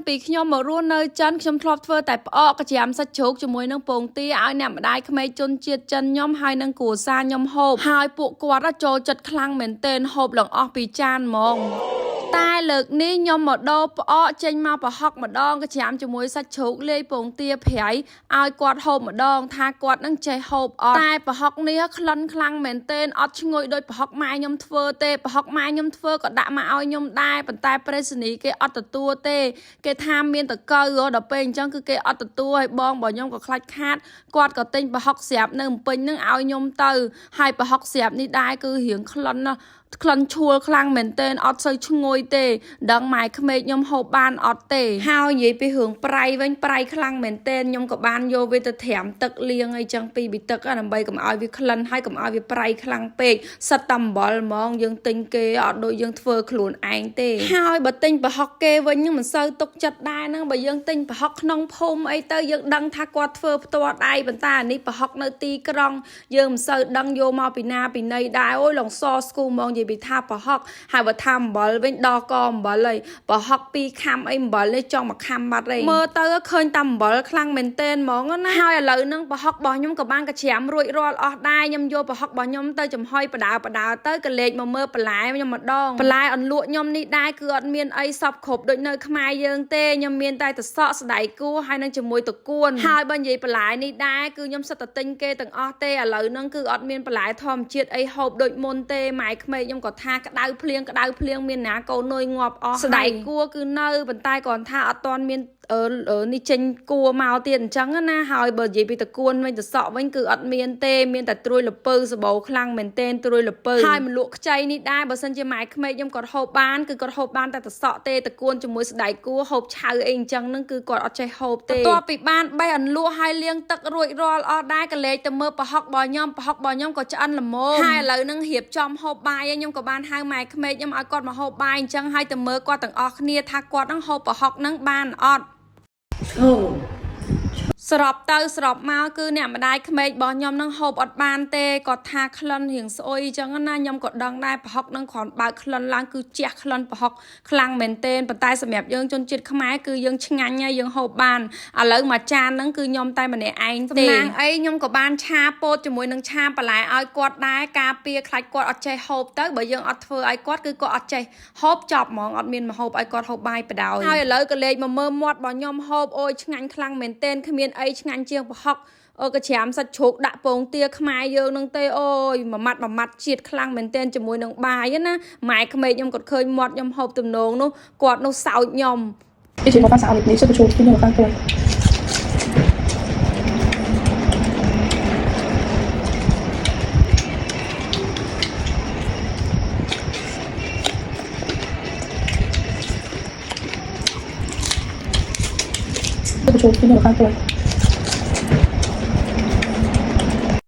ពីខ្ញុំមករស់នៅចិនខ្ញុំធ្លាប់ធ្វើតែផ្អកកាចាំសាច់ជ្រូកជាមួយនឹងពងទាឲ្យអ្នកម្ដាយក្មេកជនជាតិចិនខ្ញុំហើយនឹងគ្រួសារខ្ញុំហូបហើយពួកគាត់ចូលចិត្តខ្លាំងមែនទែនហូបឡើងអស់ពីចានហ្មងតែលើកនេះខ្ញុំមកដោផ្អកចេញមកប្រហុកម្ដងកាចាំជាមួយសាច់ជ្រូកលាយពងទាប្រៃឲ្យគាត់ហូបម្ដងថាគាត់នឹងចេះហូបអត់តែប្រហុកនេះក្លិនខ្លាំងមែនទែនអត់ឈ្ងុយដូចប្រហុកម៉ែខ្ញុំធ្វើទេប្រហុកម៉ែខ្ញុំធ្វើក៏ដាក់មកឲ្យខ្ញុំដែរប៉ុន្តែប្រេសនីគេអត់ទទួលទេគេថាមានតកៅដល់ពេលអញ្ចឹងគឺគេអត់ទទួលឲ្យបងខ្ញុំក៏ខ្លាចខាតគាត់ក៏ទិញប្រហុកស្រាប់នៅភ្នំពេញនឹងឲ្យខ្ញុំទៅហើយប្រហុកស្រាប់នេះដែរគឺរៀងក្លិនណាក្លិនឈួលខ្លាំងមែនទែនអត់សូវឈ្ងុយទេដឹងម៉ែក្មេកខ្ញុំហូបបានអត់ទេហើយនិយាយពីរឿងប្រៃវិញប្រៃខ្លាំងមែនទែនខ្ញុំក៏បានយកវាទៅត្រាំទឹកលាងអីចឹងពីប៊ីទឹកដើម្បីកុំឲ្យវាក្លិនហើយកុំឲ្យវាប្រៃខ្លាំងពេកសិតតែអំបិលហ្មងយើងទិញគេអត់ដូចយើងធ្វើខ្លួនឯងទេហើយបើទិញប្រហុកគេវិញនឹងមិនសូវទុកចិត្តដែរហ្នឹងបើយើងទិញប្រហុកក្នុងភូមិអីទៅយើងដឹងថាគាត់ធ្វើផ្ទាល់ដៃប៉ុន្តែអានេះប្រហុកនៅទីក្រុងយើងមិនសូវដឹងយកមកពីណាពីណីដែរអូយឡងសស្គូហ្មងនិយាយពីថាប្រហុកហើយបើថាអំបិលវិញដកកអំបិលហើយប្រហុក2ខាំអីអំបិលនេះចង់1ខាំបាត់ហើយមើលទៅឃើញតែអំបិលខ្លាំងមែនទែនហ្មងណាហើយឥឡូវហ្នឹងប្រហុករបស់ខ្ញុំក៏បានកច្រាមរួចរាល់អស់ដែរខ្ញុំយកប្រហុករបស់ខ្ញុំទៅចំហុយបដាទៅក៏លេចមកមើលបន្លែខ្ញុំម្ដងបន្លែអន្លក់ខ្ញុំនេះដែរគឺអត់មានអីសពគ្រប់ដូចនៅខ្មែរយើងទេខ្ញុំមានតែតសក់ស្ដៅគួរហើយនឹងជាមួយតកួនហើយបើនិយាយបន្លែនេះដែរគឺខ្ញុំសិតតែទិញគេទាំងអស់ទេឥឡូវហ្នឹងគឺអត់មានបន្លែធម្មជាតិអីហូបដូចមុនទេម៉ែក្មេកខ្ញុំក៏ថាក្តៅភ្លៀងមានណាកូននុយងាប់អស់ស្ដៅគួរគឺនៅប៉ុន្តែគាត់ថាអត់ទាន់មាននេះចេញគួរមកទៀតអញ្ចឹងណាហើយបើនិយាយពីតកួនវិញតសក់វិញគឺអត់មានទេមានតែត្រួយលពៅសបោខ្លាំងមែនទែនត្រួយលពៅហើយមលក់ខ្ចីនេះដែរបើសិនជាម៉ែក្មេកខ្ញុំគាត់ហូបបានគឺគាត់ហូបបានតែតសក់ទេតកួនជាមួយស្ដៅគួរហូបឆៅអីអញ្ចឹងហ្នឹងគឺគាត់អត់ចេះហូបទេបន្ទាប់ពីបានបេះអន្លក់ហើយលាងទឹករួចរាល់អស់ដែរក៏លេចទៅមើលប្រហុករបស់ខ្ញុំក៏ឆ្អិនល្មមហើយឥឡូវហ្នឹងរៀបចំហូបបាយខ្ញុំក៏បានហៅម៉ែក្មេកខ្ញុំឲ្យគាត់មកហូបបាយអញ្ចឹងហើយទៅមើលគាត់ទាំងអស់គ្នាថាគាត់នឹងហូបប្រហុកហ្នឹងបានអត់ស្របទៅស្របមកគឺអ្នកម្ដាយក្មេករបស់ខ្ញុំនឹងហូបអត់បានទេគាត់ថាក្លិនរៀងស្អុយអញ្ចឹងណាខ្ញុំក៏ដឹងដែរប្រហុកនឹងគ្រាន់បើកក្លិនឡើងគឺជះក្លិនប្រហុកខ្លាំងមែនទែនប៉ុន្តែសម្រាប់យើងជនជាតិខ្មែរគឺយើងឆ្ងាញ់ហើយយើងហូបបានឥឡូវមួយចានហ្នឹងគឺខ្ញុំតែម្នាក់ឯងទេសំណាងអីខ្ញុំក៏បានឆាពោតជាមួយនឹងឆាបន្លែឲ្យគាត់ដែរការពារខ្លាចគាត់អត់ចេះហូបទៅបើយើងអត់ធ្វើឲ្យគាត់គឺគាត់អត់ចេះហូបចប់ហ្មងអត់មានមកហូបឲ្យគាត់ហូបបាយបដ ாய் ហើយឥឡូវក៏លេចមកមើលមាត់របស់ខ្ញុំហូបអូយឆ្ងាញ់ខ្លាំងមែនទែនគ្មានអីឆ្ងាញ់ជាងប្រហុកកាច្រាមសាច់ជ្រូកដាក់ពងទាខ្មែរយើងនឹងទេអូយមួយម៉ាត់ជាតិខ្លាំងមែនទែនជាមួយនឹងបាយណាម៉ែក្មេកខ្ញុំគាត់ឃើញមាត់ខ្ញុំហូបទំនងនោះគាត់នោះសោចខ្ញុំ 一直模仿小李，你是不是今天有犯错？是不是今天有犯错？